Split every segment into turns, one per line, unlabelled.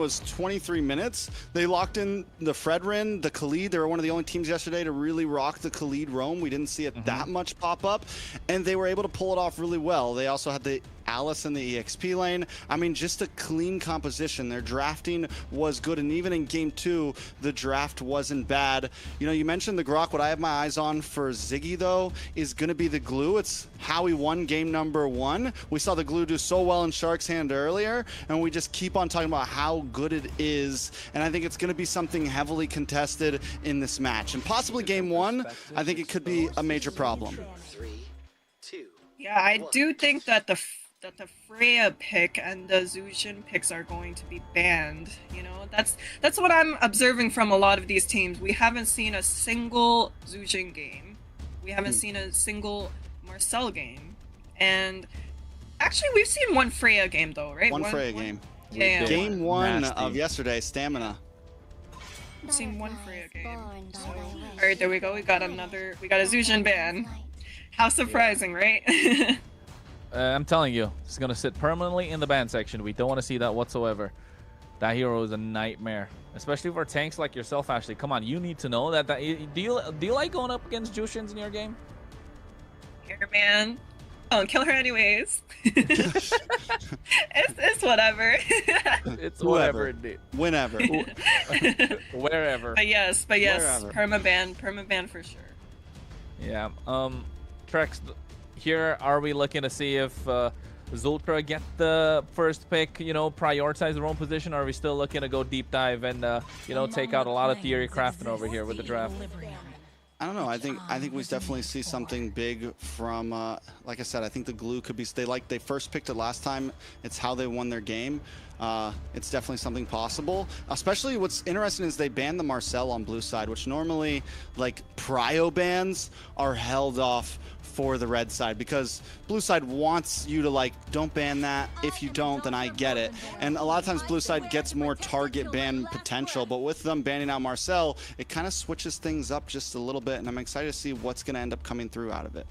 was 23 minutes. They locked in the Fredrin, the Khalid. They were one of the only teams yesterday to really rock the Khalid roam. We didn't see it that much pop up, and they were able to pull it off really well. They also had the Alice in the EXP lane. I mean, just a clean composition. Their drafting was good, and even in game 2, the draft wasn't bad. You know, you mentioned the Grok. What I have my eyes on for Ziggy, though, is going to be the glue. It's how he won game number 1. We saw the glue do so well in Shark's hand earlier, and we just keep on talking about how good it is, and I think it's going to be something heavily contested in this match. And possibly game 1, I think it could be a major problem.
3, 2.
Yeah, I do think that the Freya pick and the Zushin picks are going to be banned. You know, that's what I'm observing from a lot of these teams. We haven't seen a single Zushin game. We haven't seen a single Marcel game. And actually, we've seen one Freya game though, right?
One Freya game.
Yeah.
Game 1 of yesterday, Stamina.
We've seen one Freya game. So, all right, there we go. We got a Zushin ban. How surprising, right?
I'm telling you, it's going to sit permanently in the ban section. We don't want to see that whatsoever. That hero is a nightmare, especially for tanks like yourself, Ashley. Come on, you need to know that. Do you like going up against Jushins in your game?
Here, man. Oh, kill her anyways. it's whatever.
It's whatever, indeed.
Whenever.
Wherever.
But yes,
Wherever.
permaban for sure.
Yeah. Trex, here are we looking to see if Zultra get the first pick, you know, prioritize their own position, or are we still looking to go deep dive and you know, take out a lot of theory crafting over here with the draft?
I don't know. I think we definitely see something big from, like I said, I think the glue could be, they first picked it last time. It's how they won their game. It's definitely something possible. Especially what's interesting is they banned the Marcel on blue side, which normally, like, prio bans are held off for the red side, because blue side wants you to, like, don't ban that. If you don't, then I get it. And a lot of times blue side gets more target ban potential, but with them banning out Marcel, it kind of switches things up just a little bit, and I'm excited to see what's going to end up coming through out of it.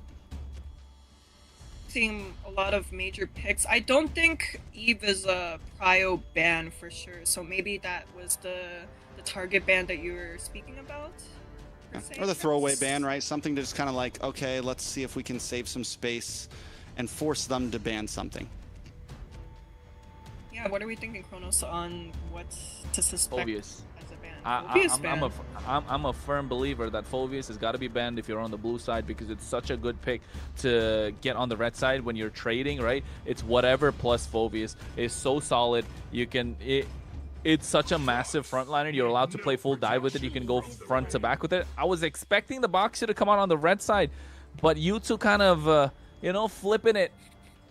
Seeing a lot of major picks. I don't think Eve is a prio ban for sure, so maybe that was the target ban that you were speaking about?
Or the throwaway ban, right? Something to just kind of like, okay, let's see if we can save some space and force them to ban something.
Yeah, what are we thinking, Kronos, on what to suspect
Phoveus.
as a ban?
I'm a firm believer that Phoveus has got to be banned if you're on the blue side, because it's such a good pick to get on the red side when you're trading, right? It's whatever plus Phoveus is so solid. You can... It's such a massive frontliner. You're allowed to play full dive with it. You can go front to back with it. I was expecting the Boxer to come out on the red side, but you two kind of, you know, flipping it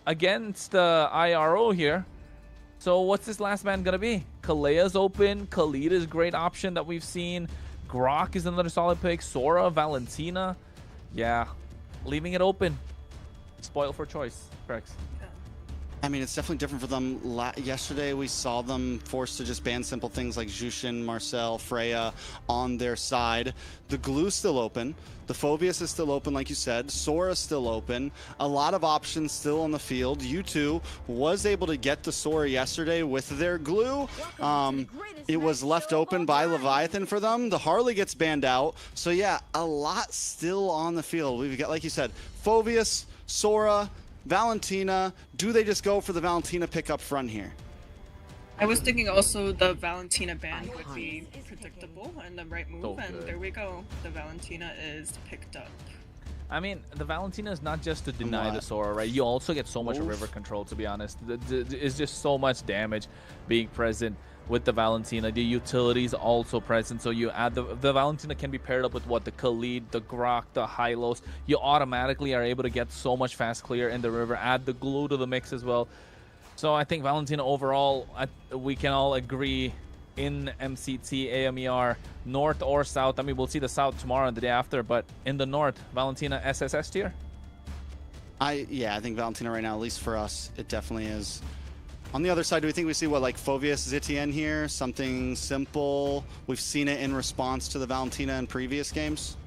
against IRO here. So what's this last man going to be? Kalea's open. Khalid is a great option that we've seen. Grok is another solid pick. Sora, Valentina. Yeah, leaving it open. Spoil for choice, Trex.
I mean, it's definitely different for them. Yesterday, we saw them forced to just ban simple things like Jushin, Marcel, Freya on their side. The glue's still open. The Phoveus is still open, like you said. Sora's still open. A lot of options still on the field. U2 was able to get the Sora yesterday with their glue. It was left open by Leviathan for them. The Harley gets banned out. So yeah, a lot still on the field. We've got, like you said, Phoveus, Sora, Valentina. Do they just go for the Valentina pick up front here?
I was thinking also the Valentina ban would be predictable and the right move, and there we go. The Valentina is picked up.
I mean, the Valentina is not just to deny the Sora, right? You also get so much river control, to be honest. It's just so much damage being present with the Valentina. The utilities also present, so you add the Valentina can be paired up with what, the Khalid, the Grok, the Hylos. You automatically are able to get so much fast clear in the river. Add the glue to the mix as well. So I think Valentina overall, we can all agree in MCT AMER, north or south. I mean, we'll see the south tomorrow and the day after, but in the north, Valentina SSS tier?
Yeah, I think Valentina right now, at least for us, it definitely is. On the other side, do we think we see what, like Phoveus Zitian here? Something simple. We've seen it in response to the Valentina in previous games.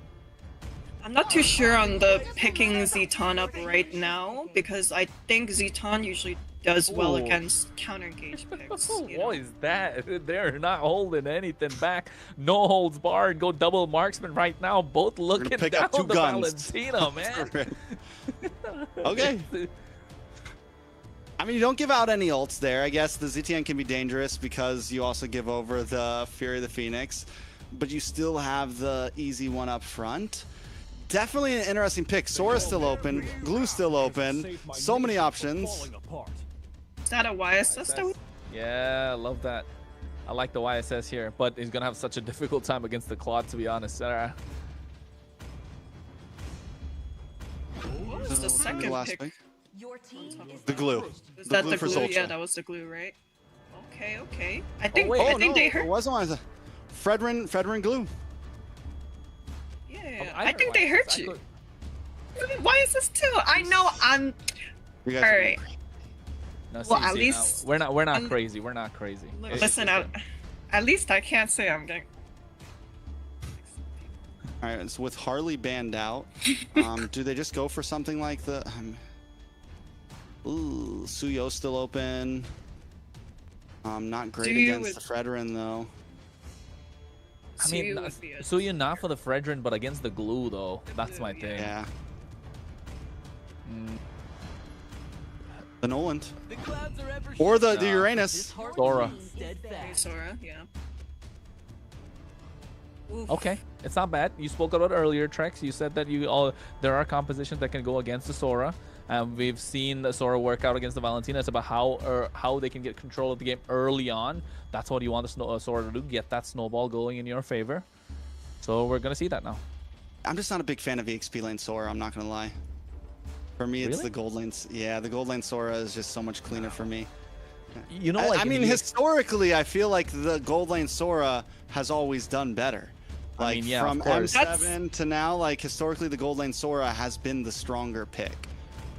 I'm not too sure on the picking Zeton up right now because I think Zeton usually does well
Ooh.
against counter engage picks. You know?
What is that? They're not holding anything back. No holds barred. Go double marksman right now. Both looking
pick
down
up two
the
guns.
Valentina, man.
Okay. I mean, you don't give out any ults there. I guess the ZTN can be dangerous because you also give over the Fury of the Phoenix, but you still have the easy one up front. Definitely an interesting pick. Sora's still open. Glue's still open. So many options.
Is that a YSS though?
Yeah, I love that. I like the YSS here, but he's gonna have such a difficult time against the Claude, to be honest.
What was the second pick?
Your team is
The glue.
Was
The
that
glue
the
for
glue?
Soldier.
Yeah, that was the glue, right? Okay, okay. I think
wait.
I think
no,
they
it
hurt.
wasn't one. Fredrin glue.
Yeah,
I
I think they hurt you. Why is this too? I know I'm.
You guys
All
are
right.
No,
Well, at least-
we're not crazy. We're not crazy.
Listen, at least I can't say I'm getting.
All right, so with Harley banned out, do they just go for something like the? Ooh, Suyo's still open. Not great
Suyo
against the Fredrin though.
I mean,
Suyu would be a-
so you're not for the Fredrin, but against the glue though. That's my thing.
Yeah.
Mm,
The Noland. Or the Uranus.
Sora.
Okay, Sora, yeah. Oof.
Okay, it's not bad. You spoke about it earlier, Trex. You said that there are compositions that can go against the Sora. We've seen the Sora work out against the Valentina. It's about how they can get control of the game early on. That's what you want the Sora to do, get that snowball going in your favor. So we're going to see that now.
I'm just not a big fan of EXP lane Sora, I'm not going to lie. For me, it's
Really?
the gold lane. Yeah, the gold lane Sora is just so much cleaner for me.
You know, like
I
in
mean,
the
historically, I feel like the gold lane Sora has always done better.
I
Like
mean, yeah,
from
of course.
M7 to now, like historically, the gold lane Sora has been the stronger pick.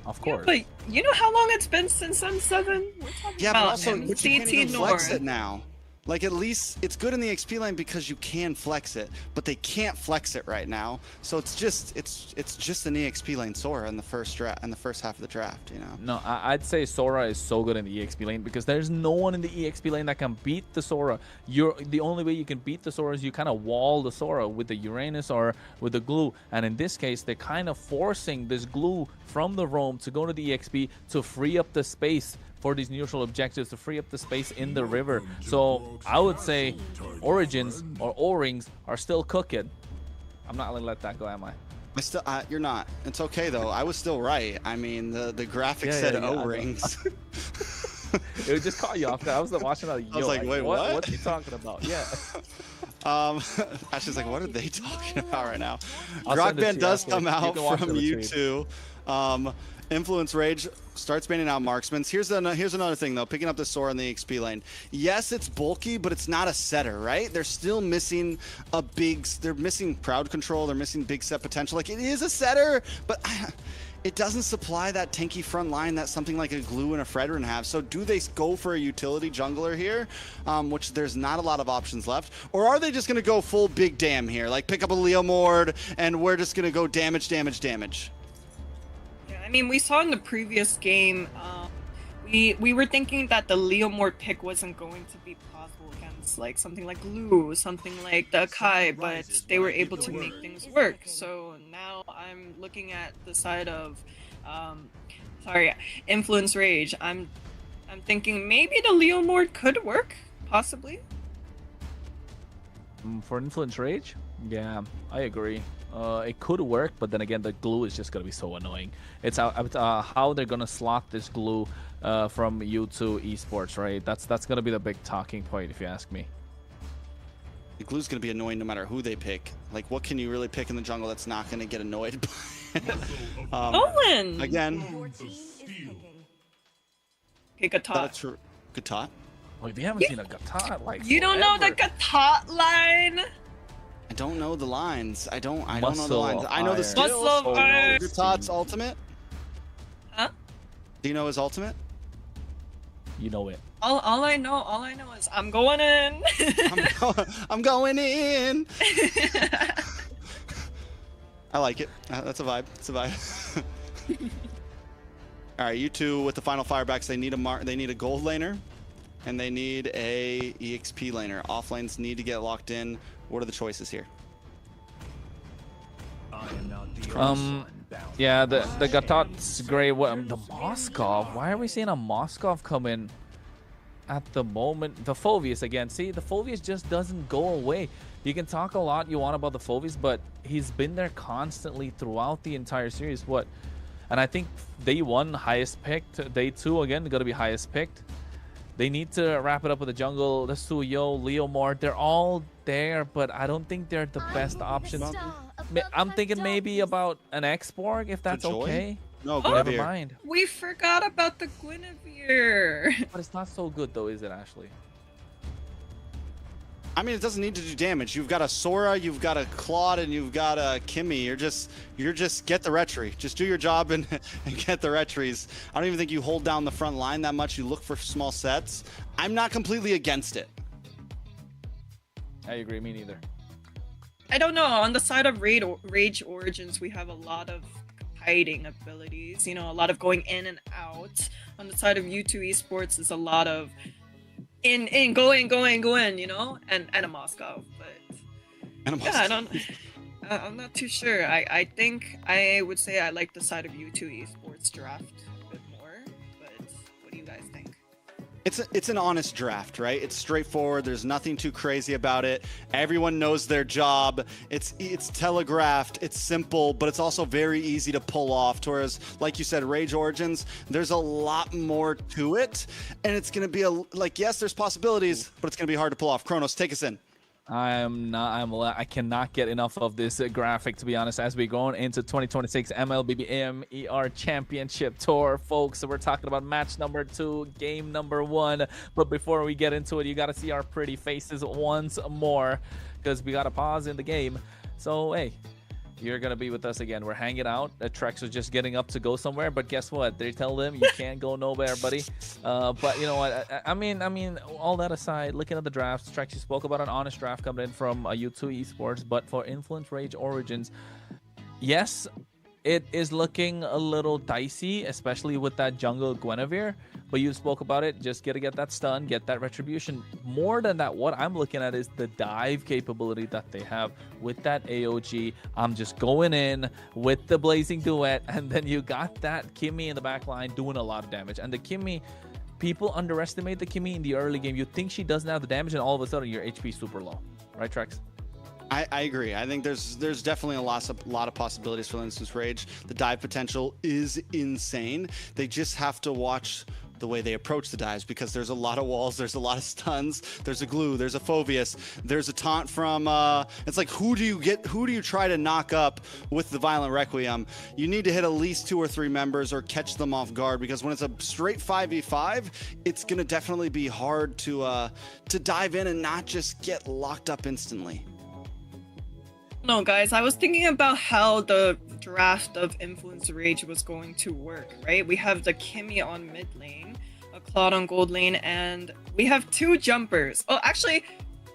Of
Yeah,
course.
but you know how long it's been since M7? We're talking
Yeah, but
about
also, but you can't
MCT
even flex
North.
it now. Like, at least it's good in the XP lane because you can flex it, but they can't flex it right now. So it's just an EXP lane Sora in the first half of the draft, you know.
No, I'd say Sora is so good in the EXP lane because there's no one in the EXP lane that can beat the Sora. The only way you can beat the Sora is you kind of wall the Sora with the Uranus or with the glue. And in this case, they're kind of forcing this glue from the roam to go to the EXP to free up the space for these neutral objectives, to free up the space in the river. So I would say Origins or O-Rings are still cooking. I'm not gonna let that go, am I?
You're not. It's okay though. I was still right. I mean, the graphic said
I know.
O-rings.
It would just caught you off guard. I was watching that.
I was like, wait, what?
What's he talking about? Yeah.
Ashley's like, what are they talking about right now?
I'll send it to
Rockband
you
does
after.
come
You
out
can watch
from
the
you
retweet.
too. Influence Rage starts banning out marksmans. Here's another thing though. Picking up the Sora in the XP lane. Yes, it's bulky, but it's not a setter, right? They're still missing they're missing crowd control. They're missing big set potential. Like, it is a setter, but it doesn't supply that tanky front line that something like a Glue and a Fredrin have. So do they go for a utility jungler here, which there's not a lot of options left? Or are they just going to go full big damn here? Like, pick up a Leo Mord and we're just going to go damage, damage, damage.
Yeah, I mean, we saw in the previous game, we were thinking that the Leomord pick wasn't going to be possible against like something like Glue, something like the Akai, but they were able to make things work. So now I'm looking at the side of, Influence Rage. I'm thinking maybe the Leomord could work, possibly.
For Influence Rage? Yeah, I agree. It could work, but then again, the glue is just going to be so annoying. It's how they're going to slot this glue from U2 Esports, right? That's going to be the big talking point, if you ask me.
The Glue's going to be annoying no matter who they pick. Like, what can you really pick in the jungle that's not going to get annoyed by?
Nolan!
Again,
Your team is picking.
Okay, Gatot.
that's Gatot.
Like, we haven't seen a Gatot like
You don't know the
forever.
Gatot line?
I don't know the lines. I don't know the
Muscle
lines.
of
I know the
Iron.
skills.
Muscle of
I know
Iron.
Gatot's ultimate.
Huh?
Do you know his ultimate?
You know it.
All I know is I'm going in.
I'm going in. I like it. That's a vibe. It's a vibe. All right, you two with the final firebacks. They need a gold laner, and they need a EXP laner. Off lanes need to get locked in. What are the choices here?
Yeah, the Gatot's great. What the Moskov? Why are we seeing a Moskov come in at the moment? The Phoveus again. See, the Phoveus just doesn't go away. You can talk a lot you want about the Phoveus, but he's been there constantly throughout the entire series. What? And I think day 1 highest picked. Day 2 again gonna be highest picked. They need to wrap it up with the jungle. The Suyo, Leomord, they're all there, but I don't think they're the best options. I'm thinking maybe about an X-Borg, if that's okay.
No,
never mind.
We forgot about the Guinevere.
But it's not so good though, is it, Ashley?
I mean, it doesn't need to do damage. You've got a Sora, you've got a Claude, and you've got a Kimmy. You're just get the retry. Just do your job and get the retries. I don't even think you hold down the front line that much. You look for small sets. I'm not completely against it.
I agree. Me neither.
I don't know. On the side of Rage Origins, we have a lot of hiding abilities. You know, a lot of going in and out. On the side of U2 Esports, is a lot of go in, you know, and a Moscow, but yeah, I'm not too sure. I think I would say I like the side of U2 Esports draft a bit more, but what do you guys think?
It's an honest draft, right? It's straightforward. There's nothing too crazy about it. Everyone knows their job. It's telegraphed. It's simple, but it's also very easy to pull off. Whereas, like you said, Rage Origins, there's a lot more to it, and it's gonna be yes, there's possibilities, but it's gonna be hard to pull off. Kronos, take us in.
I cannot get enough of this graphic, to be honest, as we go into 2026 MLBB AMER Championship Tour, folks. So we're talking about match number 2, game number 1. But before we get into it, you got to see our pretty faces once more, because we got to pause in the game. So, hey, you're going to be with us again. We're hanging out. Trex was just getting up to go somewhere, but guess what? They tell them you can't go nowhere, buddy. But you know what? I mean, all that aside, looking at the drafts, Trex, you spoke about an honest draft coming in from U2 Esports, but for Influence Rage Origins, yes, it is looking a little dicey, especially with that jungle Guinevere. But you spoke about it. Just got to get that stun, get that retribution. More than that, what I'm looking at is the dive capability that they have with that AOG. I'm just going in with the Blazing Duet, and then you got that Kimmy in the back line doing a lot of damage. And the Kimmy, people underestimate the Kimmy in the early game. You think she doesn't have the damage, and all of a sudden your HP super low. Right, Trex?
I agree. I think there's definitely a lot of possibilities for Instance Rage. The dive potential is insane. They just have to watch the way they approach the dives, because there's a lot of walls, there's a lot of stuns, there's a glue, there's a Phoveus, there's a taunt from it's like, who do you try to knock up with the Violent Requiem? You need to hit at least 2 or 3 members or catch them off guard, because when it's a straight 5v5, it's gonna definitely be hard to dive in and not just get locked up instantly.
No, guys, I was thinking about how the draft of Influence Rage was going to work, right? We have the Kimmy on mid lane, a Claude on gold lane, and we have 2 jumpers. Oh, actually,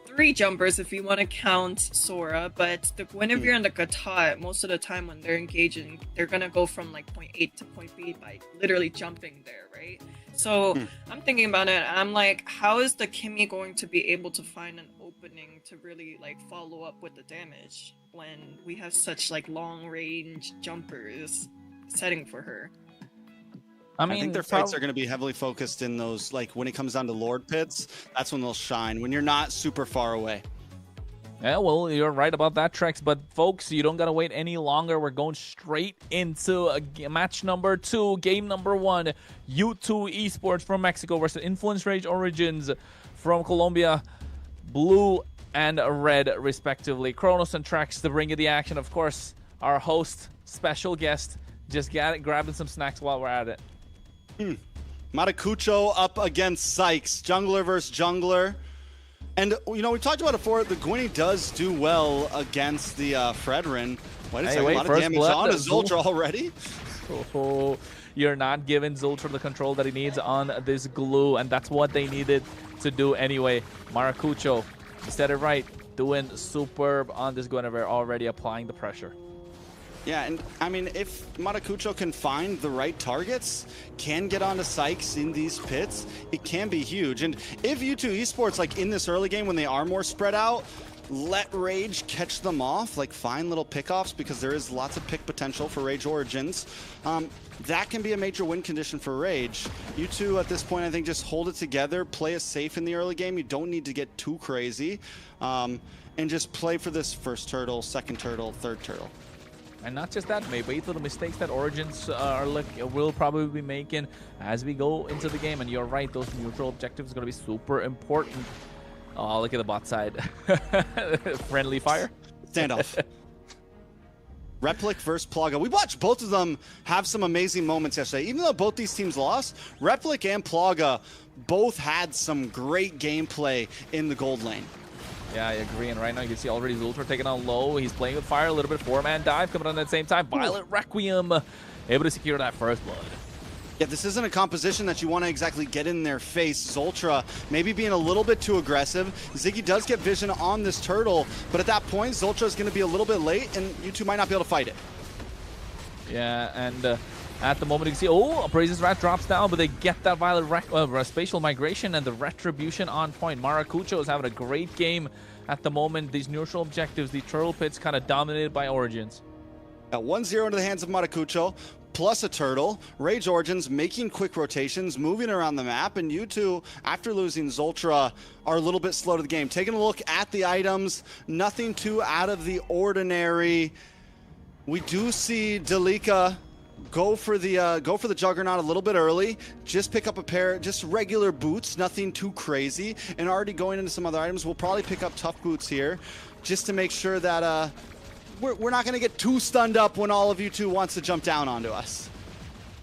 3 jumpers if you want to count Sora, but the Guinevere and the Gatot, most of the time when they're engaging, they're going to go from like point A to point B by literally jumping there, right? So I'm thinking about it, I'm like, how is the Kimmy going to be able to find an opening to really like follow up with the damage when we have such like long range jumpers setting for her?
I think their fights are going to be heavily focused in those, like when it comes down to Lord pits, that's when they'll shine, when you're not super far away.
Yeah, well, you're right about that, Trex. But folks, you don't gotta wait any longer. We're going straight into match number 2, game number 1. U2 Esports from Mexico versus Influence Rage Origins from Colombia. Blue and red, respectively. Kronos and Trex to bring you the action. Of course, our host, special guest, just grabbing some snacks while we're at it.
Maracucho up against Sykes. Jungler versus jungler. And, you know, we talked about it before. The Gwynny does do well against the Fredrin. Wait a second, a lot of damage on Zultra already.
Oh, you're not giving Zultra the control that he needs on this glue, and that's what they needed to do anyway. Maracucho, you said it right, doing superb on this Guinevere, already applying the pressure.
Yeah, and I mean, if Maracucho can find the right targets, can get onto Sykes in these pits, it can be huge. And if U2 Esports, like in this early game when they are more spread out, let Rage catch them off, like find little pickoffs, because there is lots of pick potential for Rage Origins. That can be a major win condition for Rage. U2 at this point, I think, just hold it together, play it safe in the early game. You don't need to get too crazy, and just play for this first turtle, second turtle, third turtle.
And not just that, maybe the mistakes that Origins will probably be making as we go into the game. And you're right, those neutral objectives are going to be super important. Oh, look at the bot side. Friendly fire.
Standoff. Replic versus Plaga. We watched both of them have some amazing moments yesterday. Even though both these teams lost, Replic and Plaga both had some great gameplay in the gold lane.
Yeah, I agree. And right now you can see already Zultra taking on low. He's playing with fire, a little bit four-man dive coming on at the same time. Violet Requiem able to secure that first blood.
Yeah, this isn't a composition that you want to exactly get in their face. Zultra maybe being a little bit too aggressive. Ziggy does get vision on this turtle, but at that point, Zultra is going to be a little bit late, and you two might not be able to fight it.
Yeah, and at the moment you can see, oh, Abraze's Rat drops down, but they get that Violet spatial migration and the retribution on point. Maracucho is having a great game at the moment. These neutral objectives, the turtle pits kind of dominated by Origins.
1-0 into the hands of Maracucho, plus a turtle. Rage Origins making quick rotations, moving around the map, and you two, after losing Zultra, are a little bit slow to the game. Taking a look at the items, nothing too out of the ordinary. We do see Delika go for the Juggernaut a little bit early. Just pick up a pair, just regular boots, nothing too crazy. And already going into some other items, we'll probably pick up tough boots here, just to make sure that we're not going to get too stunned up when all of you two wants to jump down onto us.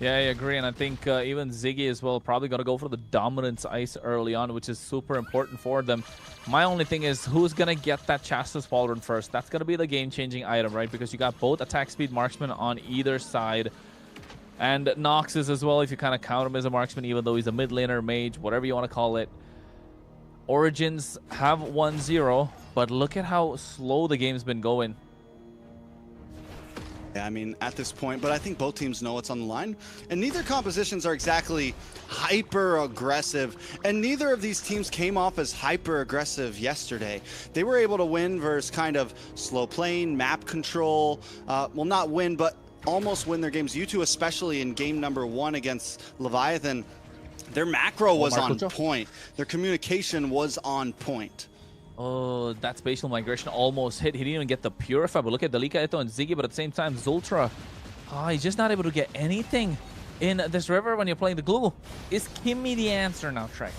Yeah, I agree, and I think even Ziggy as well probably going to go for the dominance ice early on, which is super important for them. My only thing is who's going to get that Chastis Pauldron first. That's going to be the game-changing item, right? Because you got both attack speed marksman on either side. And Noxus as well, if you kind of count him as a marksman, even though he's a mid laner, mage, whatever you want to call it. Origins have 1-0, but look at how slow the game's been going.
Yeah, I mean, at this point, but I think both teams know what's on the line. And neither compositions are exactly hyper-aggressive. And neither of these teams came off as hyper-aggressive yesterday. They were able to win versus kind of slow playing, map control. Well, not win, but almost win their games. You two, especially in game number 1 against Leviathan, their macro was on point. Their communication was on point.
Oh, that spatial migration almost hit. He didn't even get the Purify, but look at Delika, Eto, and Ziggy, but at the same time, Zultra, he's just not able to get anything in this river when you're playing the glue. Is Kimmy the answer now, Trex?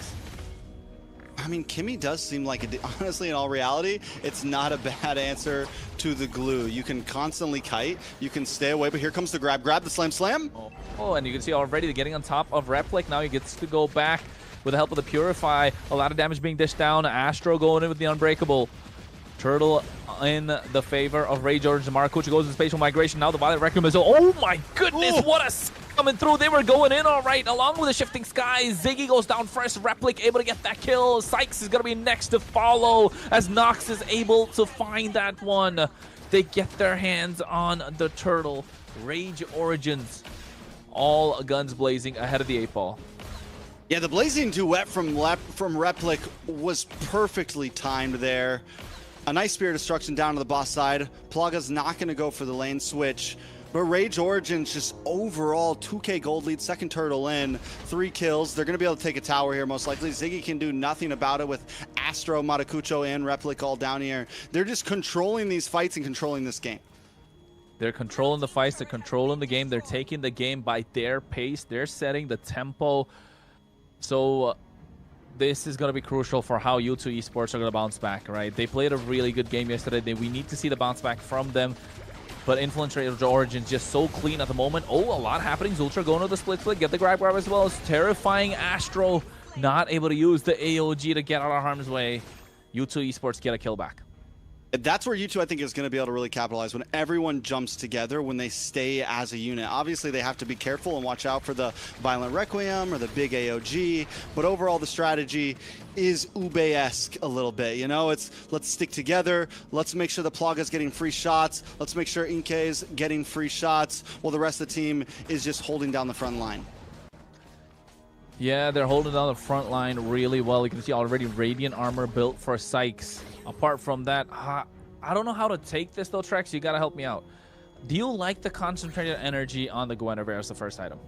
I mean, Kimmy does seem like, honestly, in all reality, it's not a bad answer to the glue. You can constantly kite, you can stay away, but here comes the grab, the slam.
Oh, and you can see already getting on top of Replic. Now he gets to go back with the help of the Purify. A lot of damage being dished down. Astro going in with the Unbreakable. Turtle in the favor of Rage Origins. Maracucho goes to spatial migration. Now the Violet Requiem is... Oh my goodness, what a... coming through. They were going in all right, along with the shifting skies. Ziggy goes down first. Replic able to get that kill. Sykes is going to be next to follow as Nox is able to find that one. They get their hands on the turtle. Rage Origins, all guns blazing ahead of the 8-ball.
Yeah, the blazing duet from Replic was perfectly timed there. A nice Spirit Destruction down to the boss side. Plaga's not going to go for the lane switch. But Rage Origins just overall 2k gold lead, second turtle in, 3 kills. They're going to be able to take a tower here most likely. Ziggy can do nothing about it with Astro, Maracucho, and Replic all down here. They're just controlling these fights and controlling this game.
They're controlling the fights, they're controlling the game, they're taking the game by their pace, they're setting the tempo. So this is going to be crucial for how U2 Esports are going to bounce back, right? They played a really good game yesterday. We need to see the bounce back from them. But Influence Rage Origins just so clean at the moment. Oh, a lot happening. Zultra going to the split, get the grab as well. It's terrifying. Astro not able to use the AOG to get out of harm's way. U2 Esports get a kill back.
That's where U2, I think, is going to be able to really capitalize when everyone jumps together, when they stay as a unit. Obviously, they have to be careful and watch out for the Violent Requiem or the big AOG, but overall the strategy is Ube-esque a little bit. You know, it's let's stick together, let's make sure the Plaga's getting free shots, let's make sure Inke's getting free shots, while the rest of the team is just holding down the front line.
Yeah, they're holding down the front line really well. You can see already Radiant armor built for Sykes. Apart from that, I don't know how to take this though, Trex. You gotta help me out. Do you like the concentrated energy on the Guinevere as the first item?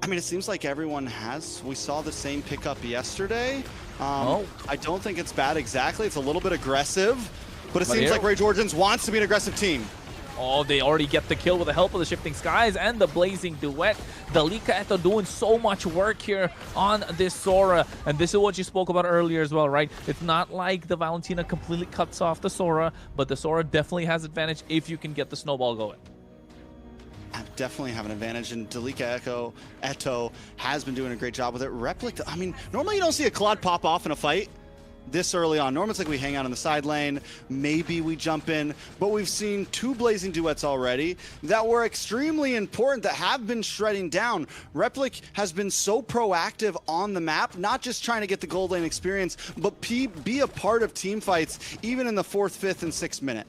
I mean, it seems like everyone has. We saw the same pickup yesterday. I don't think it's bad exactly. It's a little bit aggressive, but it seems like Rage Origins wants to be an aggressive team.
Oh, they already get the kill with the help of the Shifting Skies and the Blazing Duet. Dalika Eto doing so much work here on this Sora. And this is what you spoke about earlier as well, right? It's not like the Valentina completely cuts off the Sora, but the Sora definitely has advantage if you can get the snowball going.
I definitely have an advantage, and Dalika Eto has been doing a great job with it. Replica, I mean, normally you don't see a Claude pop off in a fight this early on. Normally it's like we hang out in the side lane, maybe we jump in, but we've seen two Blazing Duets already that were extremely important, that have been shredding down. Replic has been so proactive on the map, not just trying to get the gold lane experience, but be a part of team fights, even in the 4th, 5th, and 6th minute.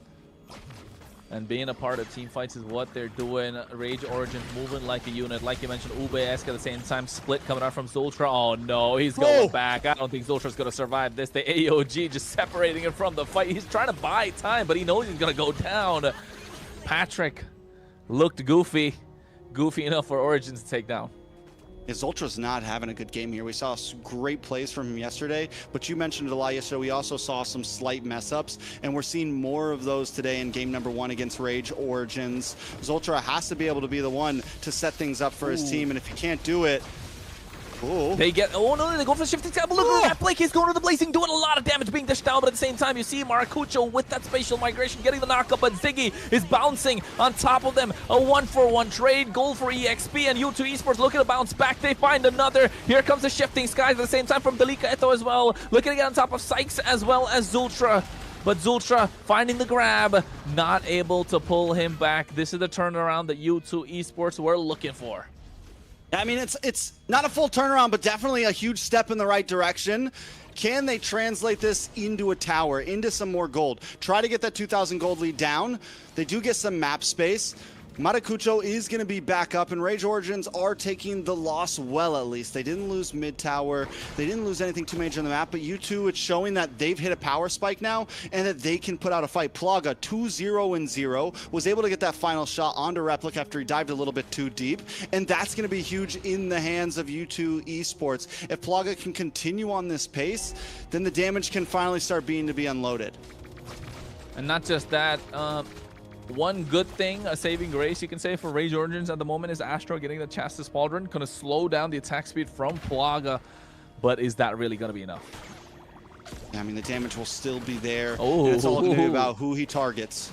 And being a part of team fights is what they're doing. Rage Origins moving like a unit. Like you mentioned, Ube-esque at the same time. Split coming out from Zultra. Oh no, he's going back. I don't think Zultra's going to survive this. The AOG just separating him from the fight. He's trying to buy time, but he knows he's going to go down. Patrick looked goofy. Goofy enough for Origins to take down.
Zultra's not having a good game here. We saw great plays from him yesterday, but you mentioned it a lot yesterday. We also saw some slight mess-ups, and we're seeing more of those today in game number 1 against Rage Origins. Zultra has to be able to be the one to set things up for his team, and if he can't do it, they
get, oh no, they go for the Shifting Skies. Look at that, Blake, he's going to the Blazing, doing a lot of damage, being dished down, but at the same time, you see Maracucho with that spatial migration, getting the knockup, but Ziggy is bouncing on top of them. A 1-for-1 trade, goal for EXP, and U2 Esports looking to bounce back. They find another. Here comes the Shifting Skies at the same time from Dalika Eto as well, looking to get on top of Sykes as well as Zultra. But Zultra finding the grab, not able to pull him back. This is the turnaround that U2 Esports were looking for.
I mean, it's not a full turnaround, but definitely a huge step in the right direction. Can they translate this into a tower, into some more gold? Try to get that 2,000 gold lead down. They do get some map space. Maracucho is going to be back up, and Rage Origins are taking the loss well, at least. They didn't lose mid-tower. They didn't lose anything too major on the map, but U2, it's showing that they've hit a power spike now and that they can put out a fight. Plaga, 2-0-0, was able to get that final shot onto Replic after he dived a little bit too deep, and that's going to be huge in the hands of U2 Esports. If Plaga can continue on this pace, then the damage can finally start being unloaded.
And not just that, one good thing, a saving grace you can say for Rage Origins at the moment is Astro getting the Chastis Pauldron, going to slow down the attack speed from Plaga, but is that really going to be enough?
Yeah, I mean, the damage will still be there.
Oh,
and it's all going to be about who he targets.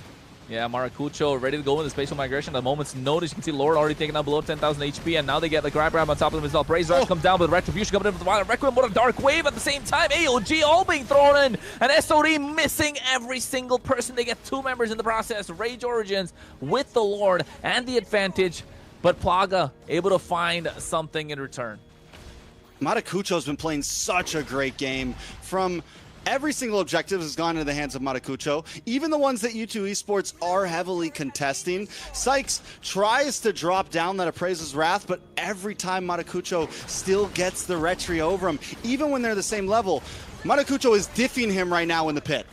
Yeah, Maracucho ready to go in the spatial migration. At the moment's notice, you can see Lord already taking out below 10,000 HP, and now they get the grab on top of them as well. Braze Rush comes down, but Retribution coming in with the Violent Requiem. What a dark wave at the same time. AOG all being thrown in, and SOD missing every single person. They get 2 members in the process. Rage Origins with the Lord and the advantage, but Plaga able to find something in return.
Maracucho's been playing such a great game. From every single objective has gone into the hands of Maracucho, even the ones that U2 Esports are heavily contesting. Sykes tries to drop down that Appraiser's Wrath, but every time Maracucho still gets the retry over him, even when they're the same level. Maracucho is diffing him right now in the pit.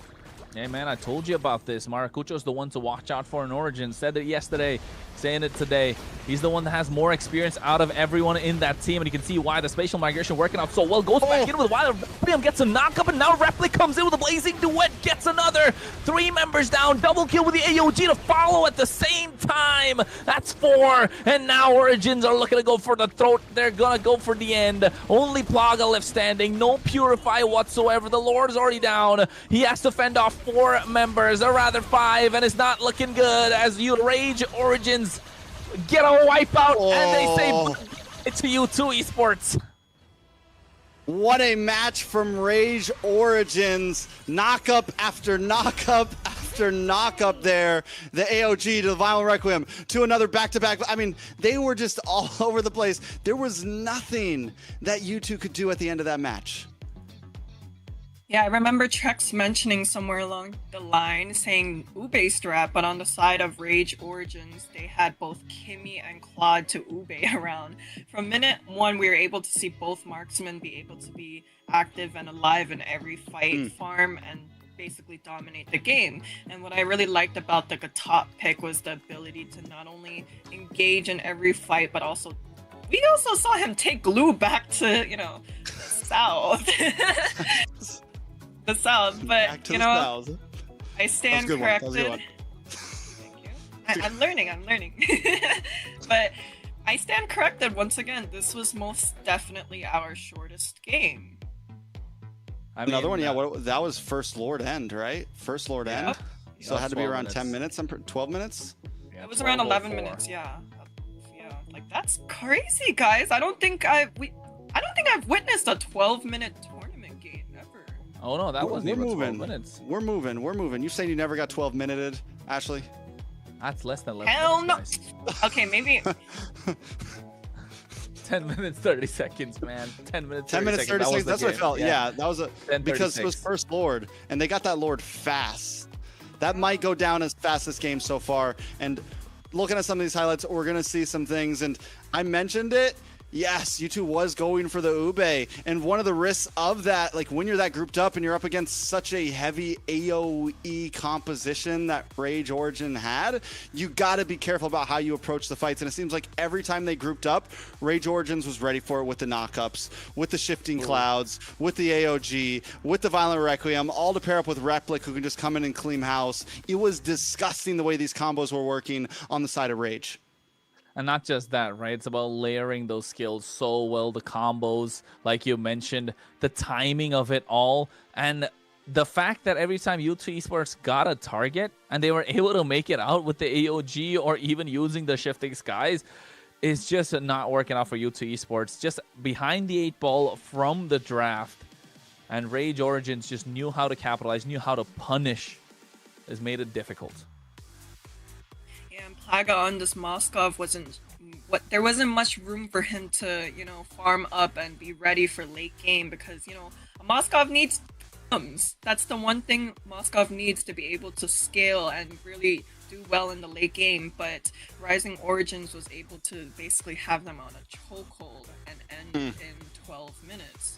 Hey man, I told you about this. Maracucho's the one to watch out for in Origin. Said it yesterday, saying it today. He's the one that has more experience out of everyone in that team, and you can see why the spatial migration working out so well. Goes back in with Wild William, gets a knockup, and now Replic comes in with a Blazing Duet, gets another. 3 members down, double kill with the AOG to follow at the same time. That's 4, and now Origins are looking to go for the throat. They're gonna go for the end. Only Plaga left standing, no Purify whatsoever. The Lord is already down. He has to fend off 4 members, or rather 5, and it's not looking good as you Rage Origins get a wipeout, and they say it's to U2 Esports.
What a match from Rage Origins. Knockup after knockup after after knock up there. The AOG to the Violent Requiem to another back-to-back. I mean, they were just all over the place. There was nothing that U2 could do at the end of that match.
Yeah, I remember Trex mentioning somewhere along the line saying Ube strat, but on the side of Rage Origins, they had both Kimmy and Claude to Ube around. From minute one, we were able to see both marksmen be able to be active and alive in every fight, farm, and basically dominate the game. And what I really liked about the top pick was the ability to not only engage in every fight, but also we also saw him take glue back to, you know, the south. The south, but you know, I stand corrected. Thank you. I'm learning. But I stand corrected once again. This was most definitely our shortest game.
Another one, yeah. That was First Lord End, right? First Lord End. So it had to be around 10 minutes. 12 minutes.
Yeah, it was around 11 minutes. Yeah. Like that's crazy, guys. I don't think I've witnessed a 12-minute tournament game ever.
Oh no, that wasn't even 12 minutes.
We're moving. You saying you never got 12-minuted, Ashley?
That's less than 11
Hell
minutes,
no. Okay, maybe
10 minutes 30 seconds, man. 10 minutes 30
30 seconds. That's what I felt. Yeah, that was because it was First Lord, and they got that Lord fast. That might go down as fastest game so far. And looking at some of these highlights, we're gonna see some things. And I mentioned it. Yes, U2 was going for the Ube, and one of the risks of that, like when you're that grouped up and you're up against such a heavy AoE composition that Rage Origin had, you got to be careful about how you approach the fights. And it seems like every time they grouped up, Rage Origins was ready for it with the knockups, with the shifting clouds, with the AOG, with the Violent Requiem, all to pair up with Replic, who can just come in and clean house. It was disgusting the way these combos were working on the side of Rage.
And not just that, right? It's about layering those skills so well, the combos, like you mentioned, the timing of it all, and the fact that every time U2 Esports got a target and they were able to make it out with the AOG or even using the shifting skies is just not working out for U2 Esports. Just behind the 8-ball from the draft, and Rage Origins just knew how to capitalize, knew how to punish, has made it difficult.
And Plaga on this Moskov there wasn't much room for him to, you know, farm up and be ready for late game because, you know, Moskov needs items. That's the one thing Moskov needs to be able to scale and really do well in the late game, but Rising Origins was able to basically have them on a chokehold and end in 12 minutes.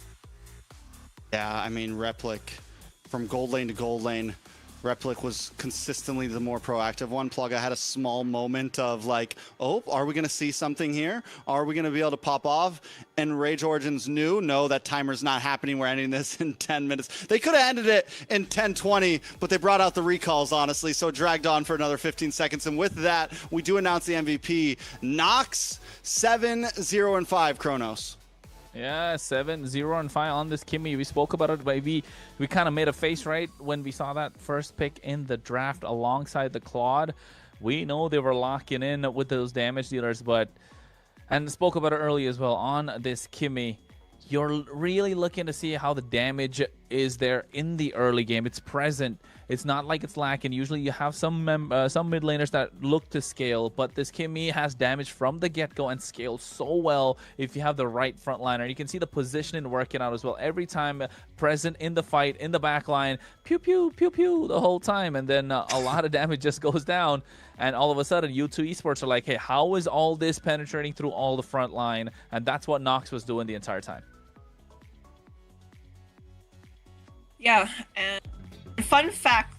Yeah, I mean, Replic from gold lane to gold lane, Replic was consistently the more proactive one. Plugga had a small moment of like, oh, are we going to see something here? Are we going to be able to pop off? And Rage Origins knew, no, that timer's not happening. We're ending this in 10 minutes. They could have ended it in 10:20, but they brought out the recalls, honestly, so it dragged on for another 15 seconds. And with that, we do announce the MVP. Nox 7-0-5, Kronos.
Yeah, 7-0-5 on this Kimmy. We spoke about it, but we kind of made a face, right, when we saw that first pick in the draft alongside the Claude. We know they were locking in with those damage dealers, and spoke about it earlier as well on this Kimmy. You're really looking to see how the damage is there in the early game. It's present. It's not like it's lacking. Usually you have some mid laners that look to scale, but this Kimmy has damage from the get-go and scales so well if you have the right frontliner. You can see the positioning working out as well. Every time present in the fight, in the back line, pew, pew, pew, pew the whole time. And then a lot of damage just goes down. And all of a sudden, U2 Esports are like, hey, how is all this penetrating through all the front line? And that's what Nox was doing the entire time.
Yeah, and fun fact